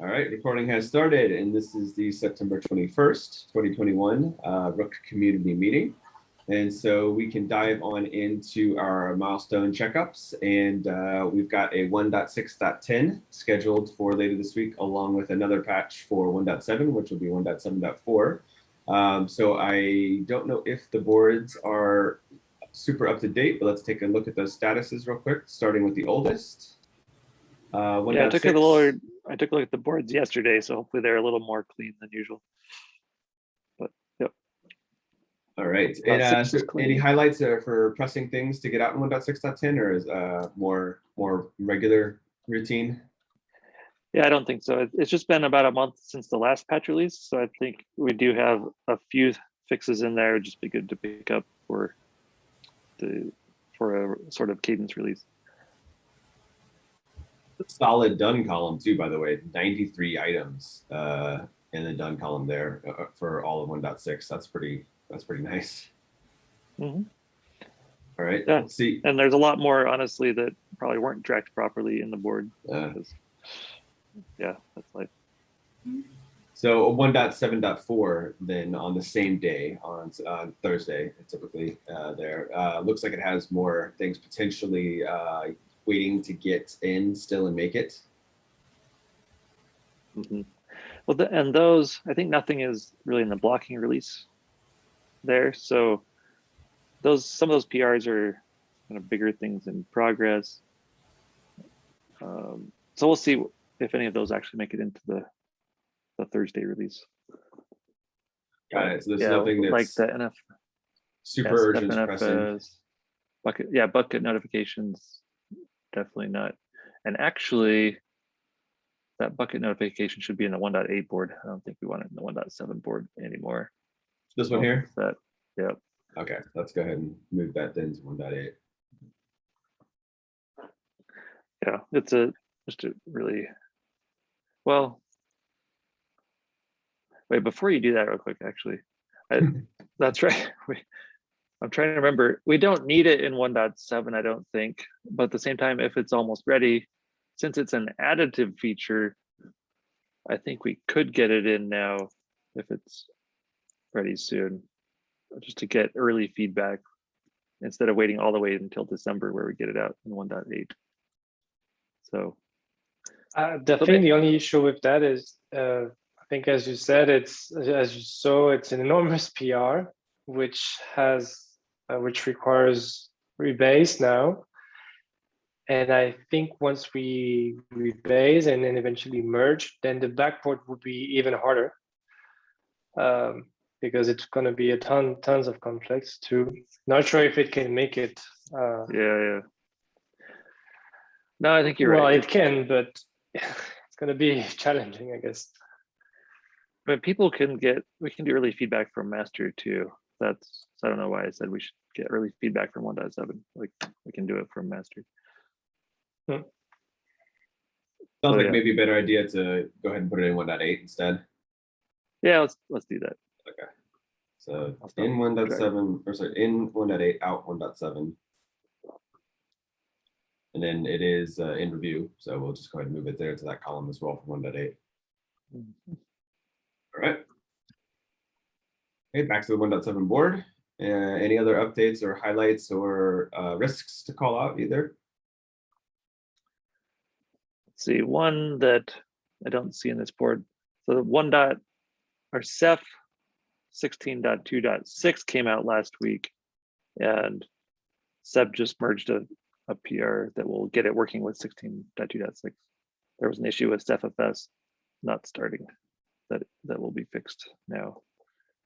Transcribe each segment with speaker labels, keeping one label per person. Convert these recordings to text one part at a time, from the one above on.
Speaker 1: All right, recording has started, and this is the September 21st, 2021 Rook Community Meeting. And so we can dive on into our milestone checkups, and we've got a 1.6.10 scheduled for later this week, along with another patch for 1.7, which will be 1.7.4. So I don't know if the boards are super up to date, but let's take a look at those statuses real quick, starting with the oldest.
Speaker 2: Yeah, I took a look at the boards yesterday, so hopefully they're a little more clean than usual. But yep.
Speaker 1: All right. And so any highlights for pressing things to get out in 1.6.10, or is more regular routine?
Speaker 2: Yeah, I don't think so. It's just been about a month since the last patch release, so I think we do have a few fixes in there. It'd just be good to pick up for a sort of cadence release.
Speaker 1: Solid done column too, by the way. 93 items in the done column there for all of 1.6. That's pretty nice.
Speaker 2: Mm-hmm.
Speaker 1: All right,
Speaker 2: yeah.
Speaker 1: Let's see.
Speaker 2: And there's a lot more, honestly, that probably weren't tracked properly in the board. Yeah, that's life.
Speaker 1: So 1.7.4 then on the same day on Thursday, typically there looks like it has more things potentially waiting to get in still and make it.
Speaker 2: Mm-hmm. Well, and those, I think nothing is really in the blocking release there. So some of those PRs are kind of bigger things in progress. So we'll see if any of those actually make it into the Thursday release.
Speaker 1: Got it. So there's nothing that's
Speaker 2: like the NF
Speaker 1: super urgent pressing.
Speaker 2: Bucket notifications, definitely not. And actually, that bucket notification should be in the 1.8 board. I don't think we want it in the 1.7 board anymore.
Speaker 1: This one here?
Speaker 2: Yep.
Speaker 1: Okay, let's go ahead and move that then to 1.8.
Speaker 2: Yeah, it's just a really, well, wait, before you do that real quick, actually, that's right. I'm trying to remember, we don't need it in 1.7, I don't think, but at the same time, if it's almost ready, since it's an additive feature, I think we could get it in now if it's ready soon, just to get early feedback instead of waiting all the way until December where we get it out in 1.8. So
Speaker 3: the only issue with that is, I think, as you said, it's an enormous PR, which requires rebase now. And I think once we rebase and then eventually merge, then the backport would be even harder, because it's going to be tons of conflicts too. Not sure if it can make it.
Speaker 2: Yeah. No, I think you're right.
Speaker 3: Well, it can, but it's going to be challenging, I guess.
Speaker 2: But we can do early feedback from master too. I don't know why I said we should get early feedback from 1.7. Like, we can do it from master.
Speaker 1: Sounds like maybe a better idea to go ahead and put it in 1.8 instead.
Speaker 2: Yeah, let's do that.
Speaker 1: Okay. So in 1.7, or sorry, in 1.8, out 1.7. And then it is in review. So we'll just go ahead and move it there to that column as well for 1.8.
Speaker 2: Mm-hmm.
Speaker 1: All right. Okay, back to the 1.7 board. Any other updates or highlights or risks to call out either?
Speaker 2: Let's see, one that I don't see in this board. So our Ceph 16.2.6 came out last week, and Seb just merged a PR that will get it working with 16.2.6. There was an issue with CephFS not starting. That will be fixed now.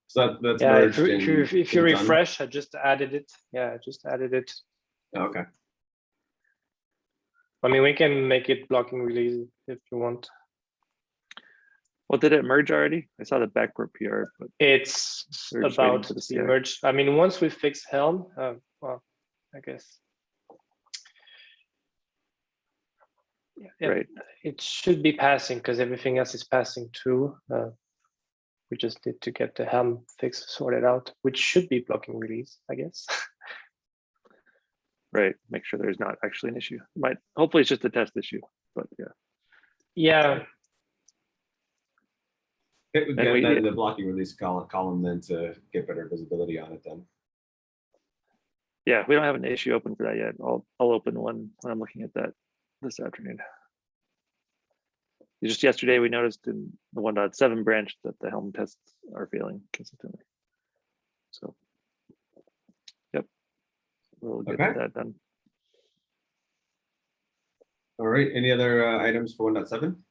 Speaker 1: So that's
Speaker 3: merged. If you refresh, I just added it. Yeah, I just added it.
Speaker 1: Okay.
Speaker 3: I mean, we can make it blocking release if you want.
Speaker 2: Well, did it merge already? I saw the backport PR, but
Speaker 3: it's about to be merged. I mean, once we fix Helm, well, I guess. Yeah, right. It should be passing because everything else is passing too. We just need to get the Helm fix sorted out, which should be blocking release, I guess.
Speaker 2: Right. Make sure there's not actually an issue. Hopefully it's just a test issue, but yeah.
Speaker 3: Yeah.
Speaker 1: Hit with
Speaker 2: And
Speaker 1: that
Speaker 2: we-
Speaker 1: in the blocking release column then to get better visibility on it then.
Speaker 2: Yeah, we don't have an issue open for that yet. I'll open one when I'm looking at that this afternoon. Just yesterday, we noticed in the 1.7 branch that the Helm tests are failing consistently. So, yep, we'll get
Speaker 1: Okay.
Speaker 2: that done.
Speaker 1: All right, any other items for 1.7?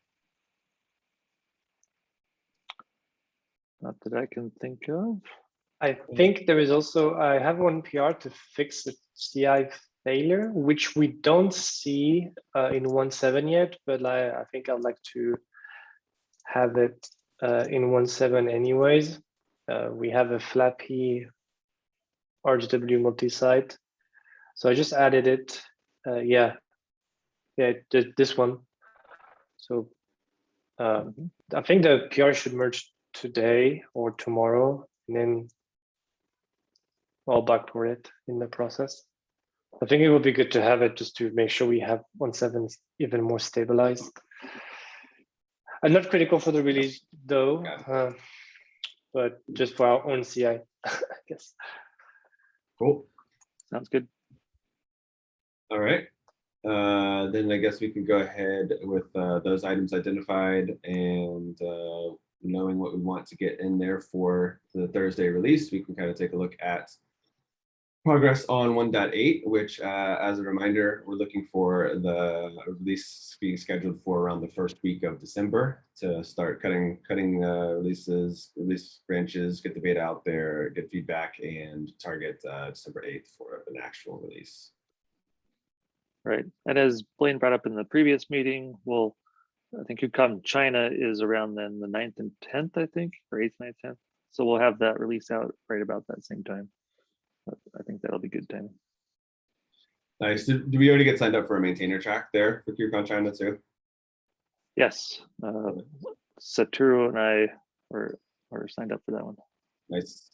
Speaker 2: Not that I can think of.
Speaker 3: I think there is also, I have one PR to fix the CI failure, which we don't see in 1.7 yet, but I think I'd like to have it in 1.7 anyways. We have a flappy RGW multi-site. So I just added it. Yeah, this one. So I think the PR should merge today or tomorrow, and then I'll backport it in the process. I think it would be good to have it just to make sure we have 1.7 even more stabilized. And not critical for the release though, but just for our own CI, I guess.
Speaker 1: Cool.
Speaker 2: Sounds good.
Speaker 1: All right. Then I guess we can go ahead with those items identified and knowing what we want to get in there for the Thursday release. We can kind of take a look at progress on 1.8, which as a reminder, we're looking for the release being scheduled for around the first week of December to start cutting release branches, get the beta out there, get feedback, and target December 8th for an actual release.
Speaker 2: Right. And as Blaine brought up in the previous meeting, I think KubeCon China is around then the 9th and 10th, I think, or 8th, 9th, 10th. So we'll have that release out right about that same time. I think that'll be good timing.
Speaker 1: Nice. Do we already get signed up for a maintainer track there for KubeCon China too?
Speaker 2: Yes. Satoru and I are signed up for that one.
Speaker 1: Nice.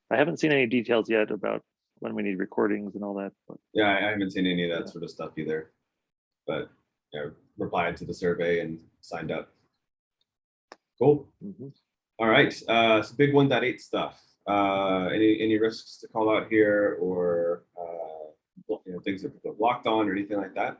Speaker 2: I haven't seen any details yet about when we need recordings and all that. But
Speaker 1: Yeah, I haven't seen any of that sort of stuff either. But yeah, replied to the survey and signed up. Cool. All right. So big 1.8 stuff. Any risks to call out here, or things that people have blocked on or anything like that?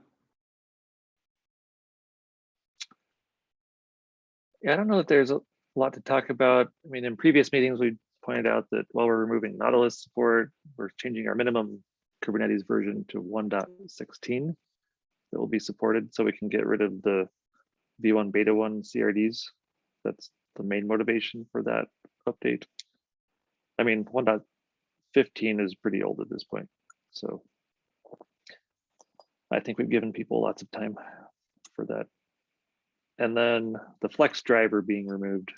Speaker 2: Yeah, I don't know that there's a lot to talk about. I mean, in previous meetings, we pointed out that while we're removing Nautilus support, we're changing our minimum Kubernetes version to 1.16 that will be supported, so we can get rid of the V1 beta 1 CRDs. That's the main motivation for that update. I mean, 1.15 is pretty old at this point, so I think we've given people lots of time for that. And then the Flex driver being removed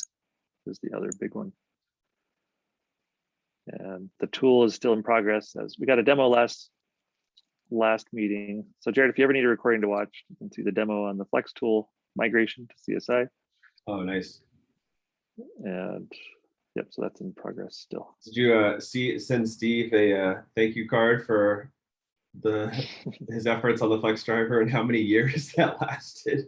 Speaker 2: is the other big one. And the tool is still in progress, as we got a demo last meeting. So Jared, if you ever need a recording to watch, you can see the demo on the Flex tool migration to CSI.
Speaker 1: Oh, nice.
Speaker 2: And yep, so that's in progress still.
Speaker 1: Did you send Steve a thank you card for his efforts on the Flex driver and how many years that lasted?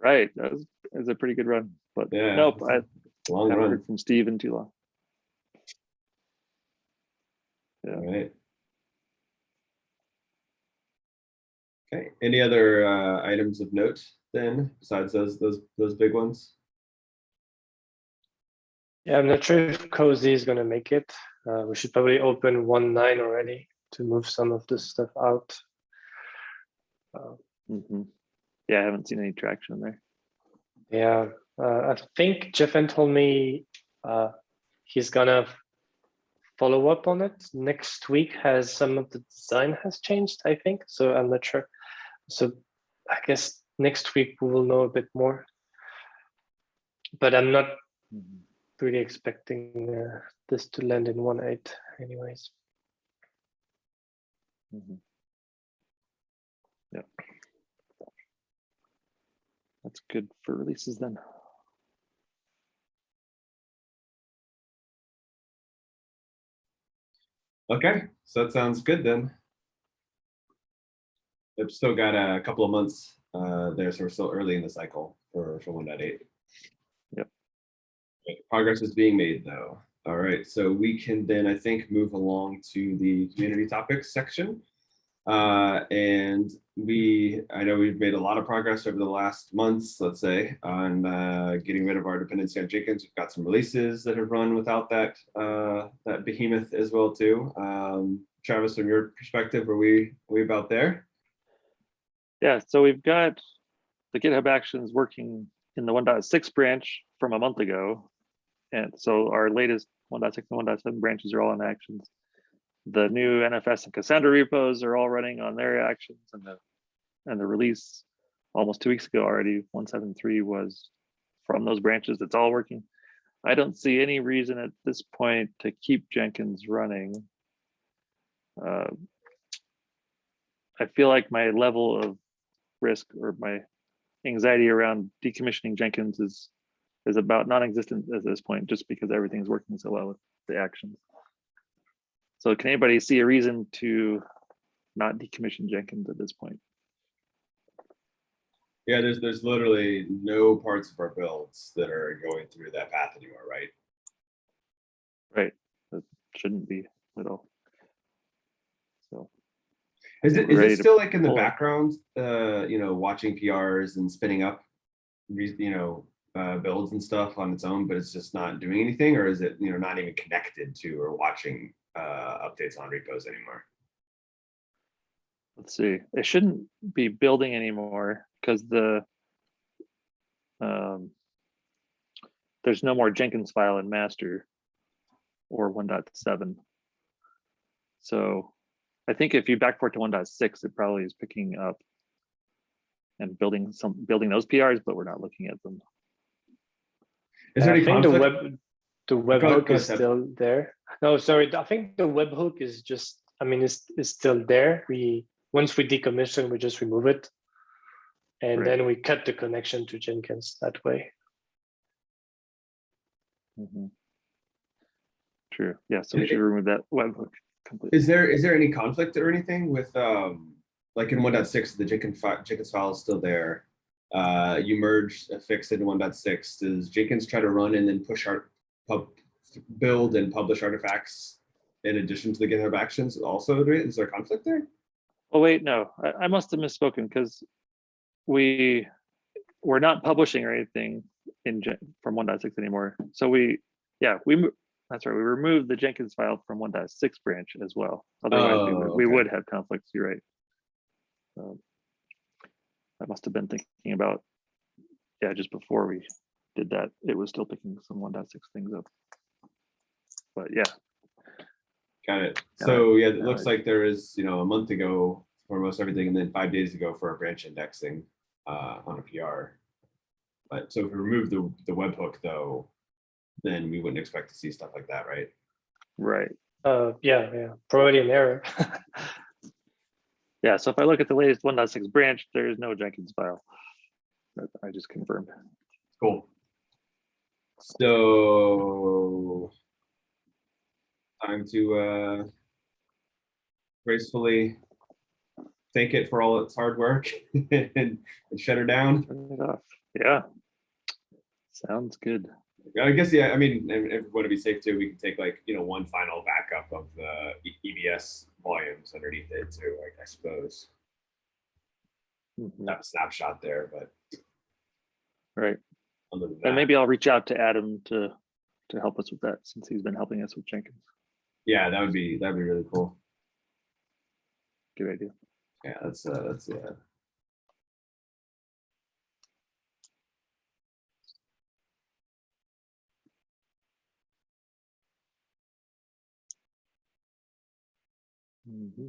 Speaker 2: Right, that was a pretty good run, but
Speaker 1: yeah,
Speaker 2: nope, I
Speaker 1: long
Speaker 2: haven't
Speaker 1: run
Speaker 2: heard from Steve in too long. Yeah.
Speaker 1: All right. Okay. Any other items of note then, besides those big ones?
Speaker 3: Yeah, I'm not sure if Cozy is going to make it. We should probably open 1.9 already to move some of this stuff out.
Speaker 2: Yeah, I haven't seen any traction there.
Speaker 3: Yeah, I think Jeffen told me he's gonna follow up on it next week, as some of the design has changed, I think. So I'm not sure. So I guess next week we will know a bit more. But I'm not really expecting this to land in 1.8 anyways.
Speaker 2: Yeah. That's good for releases then.
Speaker 1: Okay, so that sounds good then. We've still got a couple of months there, so we're still early in the cycle for 1.8.
Speaker 2: Yep.
Speaker 1: Progress is being made though. All right, so we can then, I think, move along to the community topics section. And I know we've made a lot of progress over the last months, let's say, on getting rid of our dependency on Jenkins. We've got some releases that have run without that that behemoth as well too. Travis, from your perspective, are we about there?
Speaker 2: Yeah, so we've got the GitHub Actions working in the 1.6 branch from a month ago. And so our latest 1.6 and 1.7 branches are all in Actions. The new NFS and Cassandra repos are all running on their Actions, and the release almost 2 weeks ago already, 1.7.3 was from those branches. It's all working. I don't see any reason at this point to keep Jenkins running. I feel like my level of risk or my anxiety around decommissioning Jenkins is about non-existent at this point, just because everything's working so well with the Actions. So can anybody see a reason to not decommission Jenkins at this point?
Speaker 1: Yeah, there's literally no parts of our builds that are going through that path anymore, right?
Speaker 2: Right, that shouldn't be at all. So
Speaker 1: is it still like in the background, watching PRs and spinning up, builds and stuff on its own, but it's just not doing anything, or is it not even connected to or watching updates on repos anymore?
Speaker 2: Let's see. It shouldn't be building anymore because there's no more Jenkins file in master or 1.7. So I think if you backport to 1.6, it probably is picking up and building those PRs, but we're not looking at them.
Speaker 1: Is there any
Speaker 3: conflict? The webhook is still there. No, sorry. I think the webhook is just, is still there. Once we decommission, we just remove it. And then we cut the connection to Jenkins that way.
Speaker 2: Mm-hmm. True. Yeah, so we should remove that webhook completely.
Speaker 1: Is there any conflict or anything with like in 1.6, the Jenkins file is still there. You merge a fix into 1.6. Does Jenkins try to run and then push build and publish artifacts in addition to the GitHub Actions also? Is there conflict there?
Speaker 2: Oh wait, no, I must have misspoken, because we're not publishing or anything from 1.6 anymore. So that's right, we removed the Jenkins file from 1.6 branch as well. Otherwise we would have conflicts, you're right. I must have been thinking about, just before we did that, it was still picking some 1.6 things up. But yeah.
Speaker 1: Got it. So yeah, it looks like there is, a month ago for most everything, and then 5 days ago for a branch indexing on a PR. But so if we remove the webhook though, then we wouldn't expect to see stuff like that, right?
Speaker 2: Right.
Speaker 3: Yeah. Probably an error.
Speaker 2: Yeah, so if I look at the latest 1.6 branch, there is no Jenkins file. That I just confirmed.
Speaker 1: Cool. So time to gracefully thank it for all its hard work and shut her down.
Speaker 2: Turn it off. Yeah, sounds good.
Speaker 1: I guess, yeah, if we want to be safe too, we can take one final backup of the EBS volumes underneath it too, I suppose. Not a snapshot there, but
Speaker 2: right.
Speaker 1: Other than that,
Speaker 2: and maybe I'll reach out to Adam to help us with that, since he's been helping us with Jenkins.
Speaker 1: Yeah, that'd be really cool.
Speaker 2: Good idea.
Speaker 1: Yeah, that's yeah.
Speaker 2: Mm-hmm.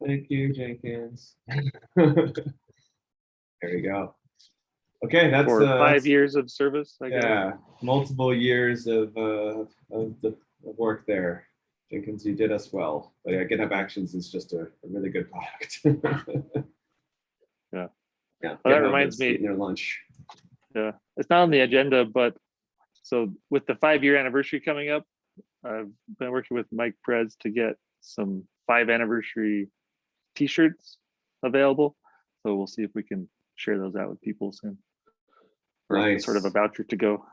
Speaker 1: Thank you, Jenkins. There we go. Okay, that's
Speaker 2: for 5 years of service, I guess.
Speaker 1: Yeah, multiple years of work there. Jenkins, you did us well. But yeah, GitHub Actions is just a really good product.
Speaker 2: Yeah.
Speaker 1: Yeah.
Speaker 2: Well, that reminds me.
Speaker 1: Their lunch.
Speaker 2: Yeah, it's not on the agenda, but so with the 5-year anniversary coming up, I've been working with Mike Prez to get some 5 anniversary T-shirts available. So we'll see if we can share those out with people soon.
Speaker 1: Nice.
Speaker 2: Sort of a voucher to go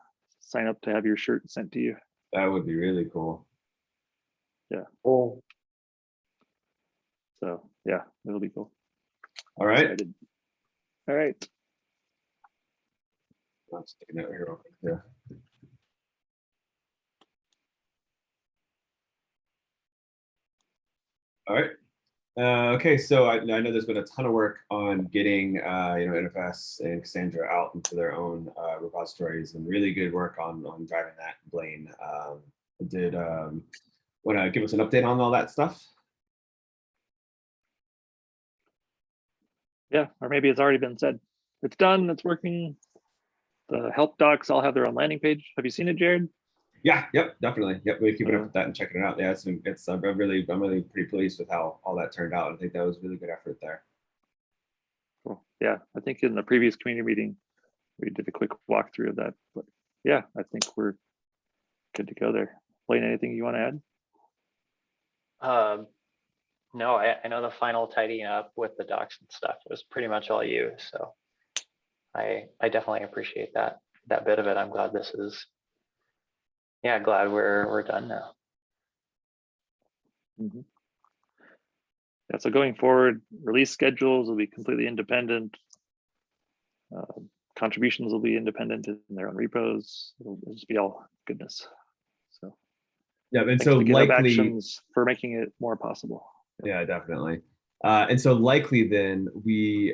Speaker 2: sign up to have your shirt sent to you.
Speaker 1: That would be really cool.
Speaker 3: Oh,
Speaker 2: So yeah, it'll be cool.
Speaker 1: All right.
Speaker 2: Excited. All right.
Speaker 1: Let's take a note here real quick. Yeah. All right. Okay, so I know there's been a ton of work on getting NFS and Cassandra out into their own repositories, and really good work on driving that. Blaine did want to give us an update on all that stuff?
Speaker 2: Yeah, or maybe it's already been said. It's done. It's working. The help docs all have their own landing page. Have you seen it, Jared?
Speaker 1: Yeah, yep, definitely. Yep, we're keeping up with that and checking it out. Yeah, I'm really pretty pleased with how all that turned out. I think that was really good effort there.
Speaker 2: Cool. Yeah, I think in the previous community meeting, we did a quick walkthrough of that. But yeah, I think we're good to go there. Blaine, anything you want to add?
Speaker 4: No, I know the final tidying up with the docs and stuff was pretty much all you. So I definitely appreciate that bit of it. I'm glad this is, yeah, glad we're done now.
Speaker 2: Mm-hmm. Yeah, so going forward, release schedules will be completely independent. Contributions will be independent in their own repos. It'll just be all goodness. So
Speaker 1: yeah, and
Speaker 2: thanks
Speaker 1: so
Speaker 2: to GitHub
Speaker 1: likely
Speaker 2: Actions for making it more possible.
Speaker 1: Yeah, definitely. And so likely then we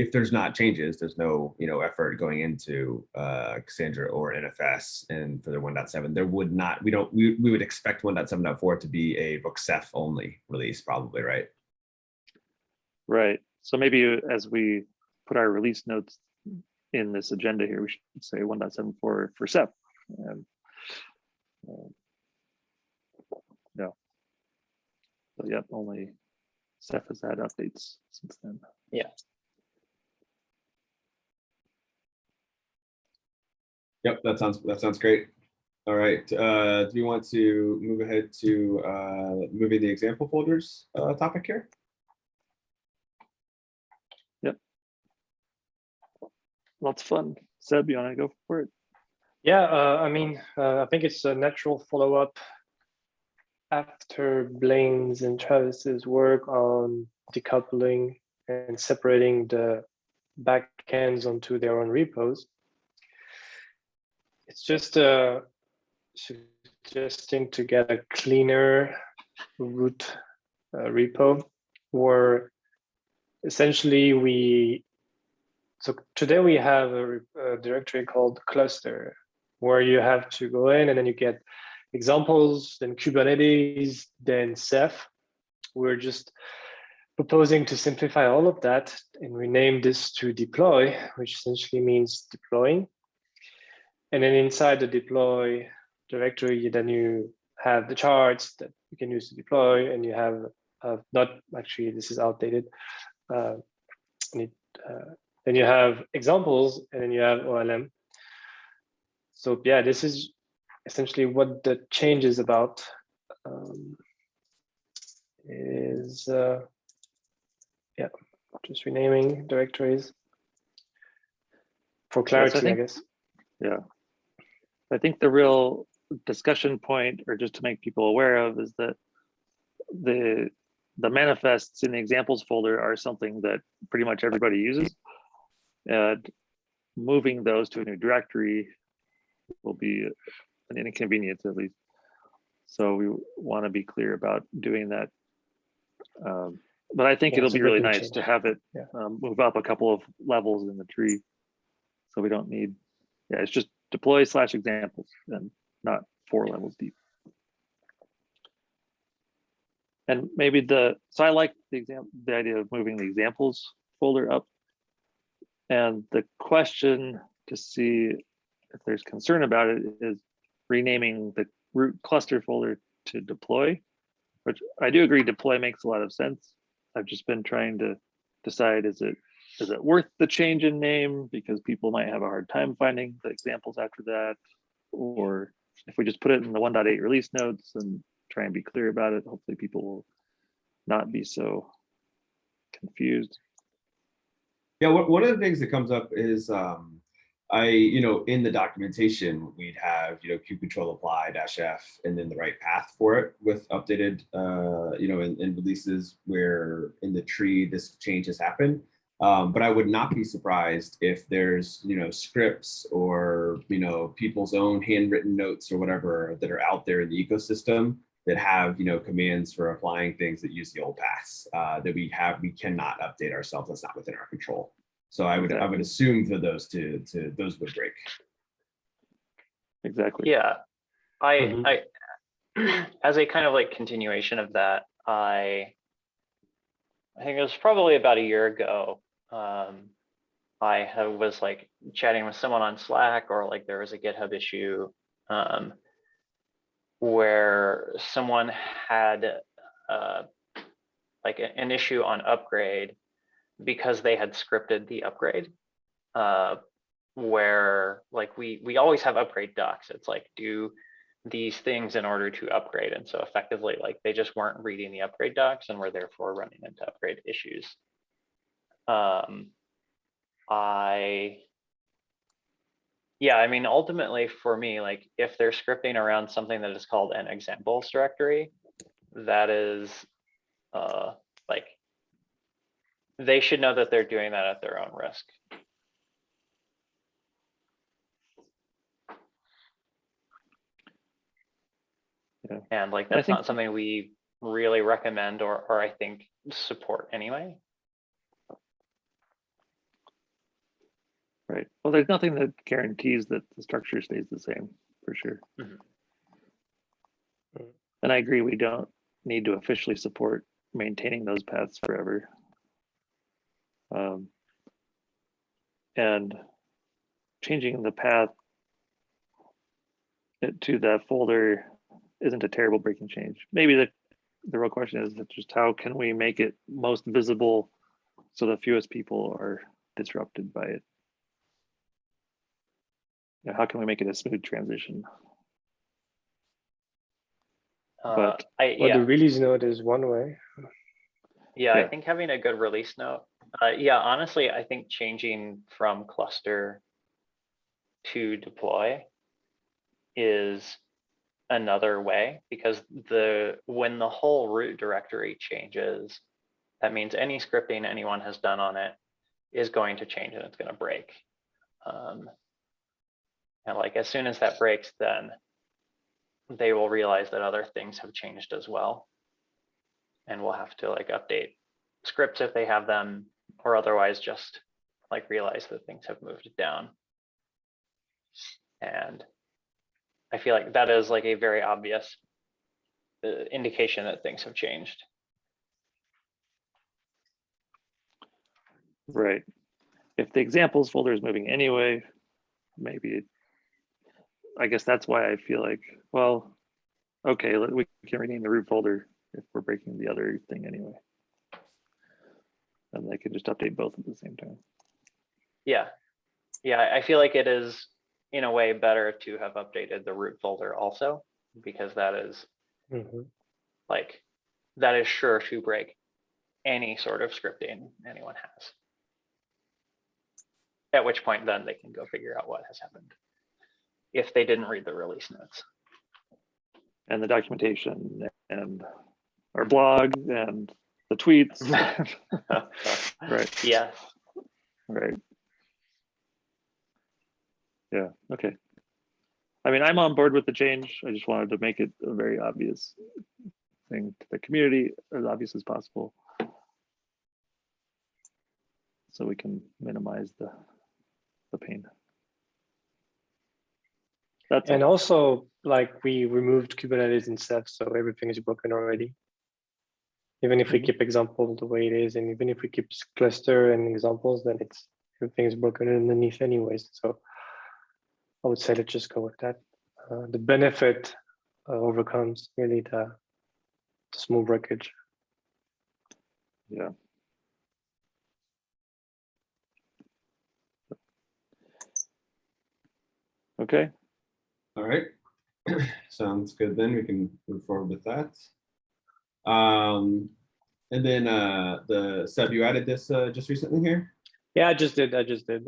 Speaker 1: if there's not changes, there's no effort going into Cassandra or NFS and for the 1.7, there would not, we would expect 1.7.4 to be a book Ceph only release probably, right?
Speaker 2: Right. So maybe as we put our release notes in this agenda here, we should say 1.7 for Ceph. Yeah. So yep, only Ceph has had updates since then.
Speaker 4: Yeah.
Speaker 1: Yep, that sounds great. All right. Do we want to move ahead to moving the example folders topic here?
Speaker 2: Yep. Lots of fun. Seb, you want to go for it?
Speaker 3: yeah. I mean, I think it's a natural follow-up after Blaine's and Travis's work on decoupling and separating the backends onto their own repos. It's just suggesting to get a cleaner root repo where essentially so today we have a directory called cluster where you have to go in and then you get examples, then Kubernetes, then Ceph. We're just proposing to simplify all of that and rename this to deploy, which essentially means deploying. And then inside the deploy directory, then you have the charts that you can use to deploy, and you have not actually, this is outdated. Then you have examples, and then you have OLM. So yeah, this is essentially what the change is about. Yeah, just renaming directories for clarity,
Speaker 2: Yes,
Speaker 3: I guess.
Speaker 2: Yeah. I think the real discussion point, or just to make people aware of, is that the manifests in the examples folder are something that pretty much everybody uses. And moving those to a new directory will be an inconvenience, at least. So we want to be clear about doing that. But I think it'll be really nice to have it move up a couple of levels in the tree. So we don't need, it's just deploy/examples and not 4 levels deep. And maybe so I like the idea of moving the examples folder up. And the question to see if there's concern about it is renaming the root cluster folder to deploy, which I do agree deploy makes a lot of sense. I've just been trying to decide, is it worth the change in name because people might have a hard time finding the examples after that? Or if we just put it in the 1.8 release notes and try and be clear about it, hopefully people will not be so confused.
Speaker 1: Yeah, one of the things that comes up is in the documentation, we'd have, kubectl apply -f and then the right path for it with updated, in releases where in the tree this change has happened. But I would not be surprised if there's, scripts or, people's own handwritten notes or whatever that are out there in the ecosystem that have, commands for applying things that use the old paths that we cannot update ourselves. That's not within our control. So I would assume for those those would break.
Speaker 2: Exactly.
Speaker 4: Yeah, I as a kind of like continuation of that, I think it was probably about a year ago. I was like chatting with someone on Slack, or like there was a GitHub issue where someone had like an issue on upgrade because they had scripted the upgrade, where like we always have upgrade docs. It's like, do these things in order to upgrade. And so effectively, like they just weren't reading the upgrade docs and were therefore running into upgrade issues. I mean, ultimately for me, like if they're scripting around something that is called an examples directory, that is like, they should know that they're doing that at their own risk.
Speaker 2: Yeah.
Speaker 4: And like, that's not something we really recommend or I think support anyway.
Speaker 2: Right. Well, there's nothing that guarantees that the structure stays the same, for sure.
Speaker 3: Mm-hmm.
Speaker 2: And I agree, we don't need to officially support maintaining those paths forever. And changing the path to that folder isn't a terrible breaking change. Maybe the real question is just how can we make it most visible so the fewest people are disrupted by it? How can we make it a smooth transition?
Speaker 3: But the release note is one way.
Speaker 4: Yeah, I think having a good release note. Honestly, I think changing from cluster to deploy is another way, because when the whole root directory changes, that means any scripting anyone has done on it is going to change and it's going to break. And like as soon as that breaks, then they will realize that other things have changed as well. And we'll have to like update scripts if they have them, or otherwise just like realize that things have moved down. And I feel like that is like a very obvious indication that things have changed.
Speaker 2: Right. If the examples folder is moving anyway, maybe, I guess that's why I feel like, well, okay, we can rename the root folder if we're breaking the other thing anyway. And they could just update both at the same time. Yeah,
Speaker 4: I feel like it is in a way better to have updated the root folder also, because that is like, that is sure to break any sort of scripting anyone has. At which point then they can go figure out what has happened if they didn't read the release notes.
Speaker 2: And the documentation and our blog and the tweets. Right.
Speaker 4: Yes.
Speaker 2: Right. Yeah, okay. I mean, I'm on board with the change. I just wanted to make it a very obvious thing to the community, as obvious as possible, so we can minimize the pain.
Speaker 3: And also, like, we removed Kubernetes and stuff, so everything is broken already. Even if we keep example the way it is, and even if we keep cluster and examples, then everything is broken underneath anyways. So I would say let's just go with that. The benefit overcomes really the small breakage.
Speaker 2: Yeah. Okay.
Speaker 1: All right. Sounds good. Then we can move forward with that. And then Seb, you added this just recently here?
Speaker 3: Yeah, I just did. I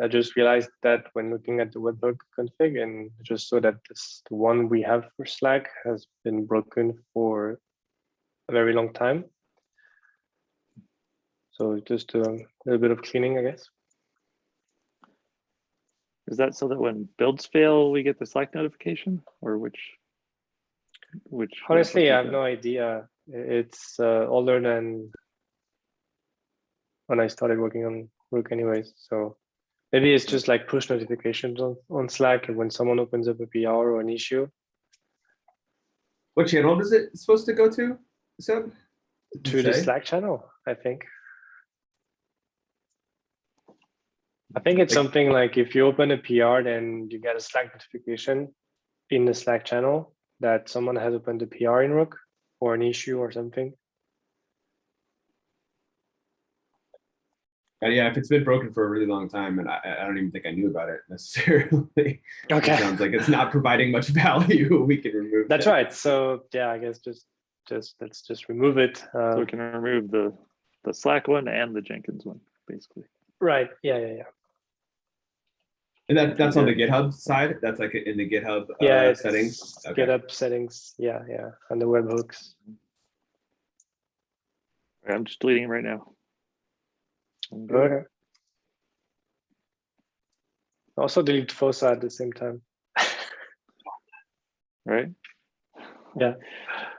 Speaker 3: just realized that when looking at the webhook config, and I just saw that the one we have for Slack has been broken for a very long time. So just a little bit of cleaning, I guess.
Speaker 2: Is that so that when builds fail, we get the Slack notification, or which?
Speaker 3: Honestly, I have no idea. It's older than when I started working on Rook anyways. So maybe it's just like push notifications on Slack and when someone opens up a PR or an issue.
Speaker 1: What channel is it supposed to go to, Seb?
Speaker 3: To the Slack channel, I think. I think it's something like if you open a PR, then you get a Slack notification in the Slack channel that someone has opened a PR in Rook or an issue or something.
Speaker 1: Yeah, if it's been broken for a really long time, and I don't even think I knew about it necessarily.
Speaker 3: Okay.
Speaker 1: It sounds like it's not providing much value. We can remove
Speaker 3: That's
Speaker 1: that.
Speaker 3: right. So yeah, I guess just let's just remove it.
Speaker 2: So we can remove the Slack one and the Jenkins one, basically.
Speaker 3: Right. Yeah.
Speaker 1: And that's on the GitHub side. That's like in the GitHub settings. Okay.
Speaker 3: GitHub settings. Yeah. And the webhooks.
Speaker 2: Right, I'm just deleting it right now.
Speaker 3: Okay. Also delete FOSA at the same time.
Speaker 2: Right.
Speaker 3: Yeah.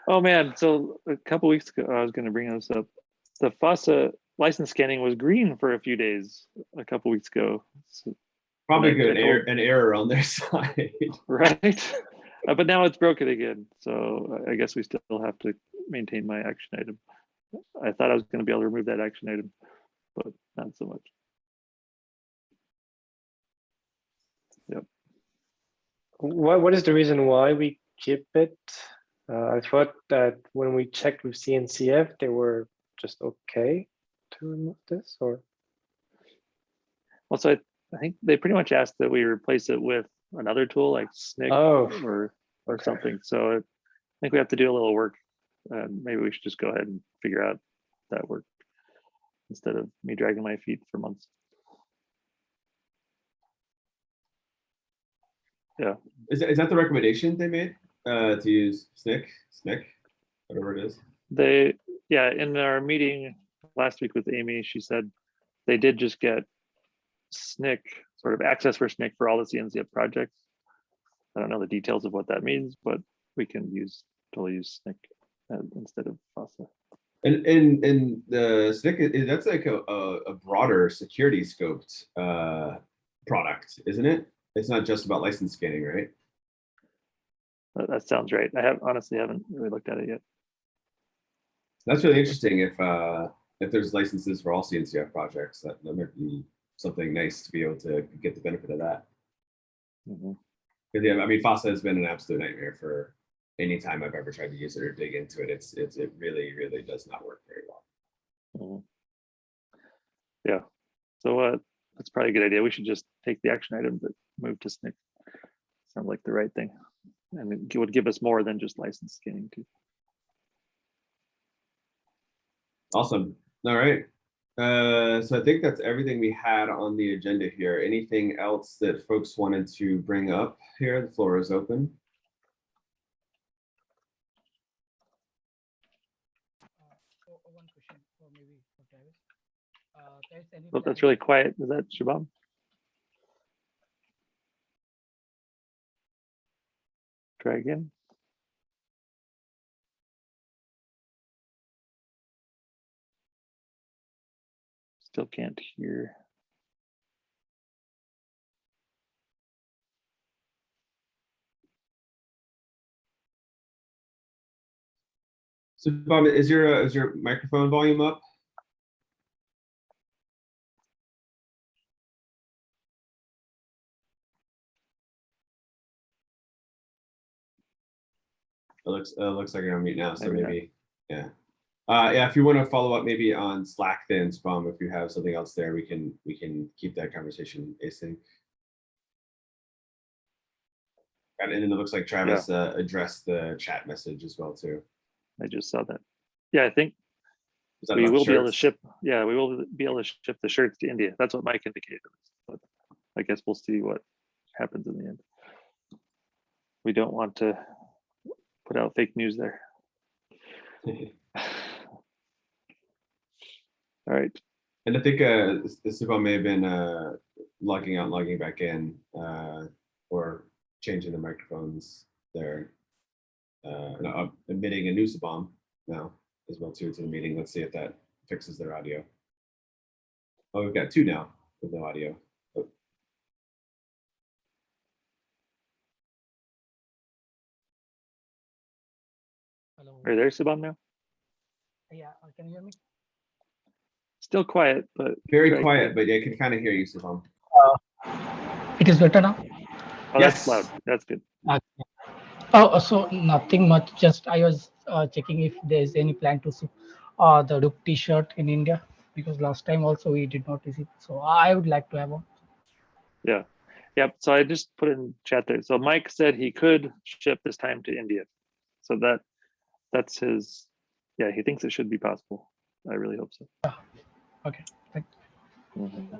Speaker 2: Oh man, so a couple weeks ago, I was going to bring this up. The FOSA license scanning was green for a few days a couple weeks ago. So,
Speaker 1: Probably good an error on their side.
Speaker 2: Right. But now it's broken again. So I guess we still have to maintain my action item. I thought I was going to be able to remove that action item, but not so much. Yep.
Speaker 3: What is the reason why we keep it? I thought that when we checked with CNCF, they were just okay to remove this, or?
Speaker 2: Well, so I think they pretty much asked that we replace it with another tool like SNCC or
Speaker 3: okay.
Speaker 2: something. So I think we have to do a little work. Maybe we should just go ahead and figure out that work instead of me dragging my feet for months. Yeah.
Speaker 1: Is that the recommendation they made to use SNCC, whatever it is?
Speaker 2: In our meeting last week with Amy, she said they did just get SNCC, sort of access for SNCC for all the CNCF projects. I don't know the details of what that means, but we can totally use SNCC instead of FOSA.
Speaker 1: And the SNCC, that's like a broader security scoped product, isn't it? It's not just about license scanning, right?
Speaker 2: That sounds right. I honestly haven't really looked at it yet.
Speaker 1: That's really interesting. If there's licenses for all CNCF projects, that might be something nice to be able to get the benefit of that.
Speaker 2: Mm-hmm.
Speaker 1: Yeah, I mean, FOSA has been an absolute nightmare for any time I've ever tried to use it or dig into it. It really does not work very well.
Speaker 2: Mm-hmm. Yeah, so that's probably a good idea. We should just take the action item but move to SNCC. Sounds like the right thing, and it would give us more than just license scanning too.
Speaker 1: Awesome. All right. So I think that's everything we had on the agenda here. Anything else that folks wanted to bring up here? The floor is open.
Speaker 5: One question, or maybe for Travis.
Speaker 2: Oh, that's really quiet. Is that Shabam? Try again. Still can't hear.
Speaker 1: So Bob, is your microphone volume up? It looks like you're on mute now, so maybe yeah. Yeah, if you want to follow up maybe on Slack then, Spam, if you have something else there, we can keep that conversation async. And then it looks like Travis addressed the chat message as well too.
Speaker 2: I just saw that. Yeah, I think
Speaker 1: Is that
Speaker 2: We
Speaker 1: about
Speaker 2: will be able to
Speaker 1: shirts?
Speaker 2: ship. Yeah, we will be able to ship the shirts to India. That's what Mike indicated. But I guess we'll see what happens in the end. We don't want to put out fake news there. All right.
Speaker 1: And I think Subham may have been logging out, logging back in, or changing the microphones there. No, admitting a new Subham now as well too to the meeting. Let's see if that fixes their audio. Oh, we've got two now with no audio. Oh.
Speaker 5: Hello.
Speaker 2: Are you there, Subham, now?
Speaker 5: Yeah, can you hear me?
Speaker 2: Still quiet, but
Speaker 1: Very
Speaker 2: try
Speaker 1: quiet,
Speaker 2: again.
Speaker 1: but yeah, I can kind of hear you, Subham.
Speaker 5: It is better now.
Speaker 2: Oh,
Speaker 1: Yes.
Speaker 2: that's loud. That's good.
Speaker 5: Oh, so nothing much. Just I was checking if there is any plan to see the Rook T-shirt in India, because last time also we did not receive. So I would like to have one.
Speaker 2: Yeah. Yep. So I just put in chat there. So Mike said he could ship this time to India. So that's his, yeah, he thinks it should be possible. I really hope so.
Speaker 5: Okay, thank you.
Speaker 2: Mhm.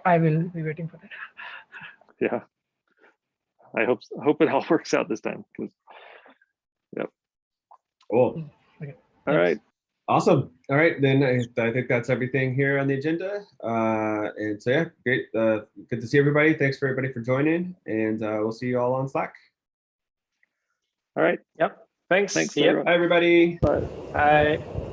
Speaker 5: I will be waiting for that.
Speaker 2: Yeah. I hope it all works out this time.
Speaker 1: Cool.
Speaker 5: Okay,
Speaker 2: All right.
Speaker 1: Awesome. All right, then I think that's everything here on the agenda. And so yeah, great. Good to see everybody. Thanks for everybody for joining, and we'll see you all on Slack.
Speaker 2: All right.
Speaker 3: Yep. Thanks.
Speaker 2: Thanks,
Speaker 3: See ya.
Speaker 2: everyone.
Speaker 1: Bye, everybody.
Speaker 2: Bye.
Speaker 3: Bye.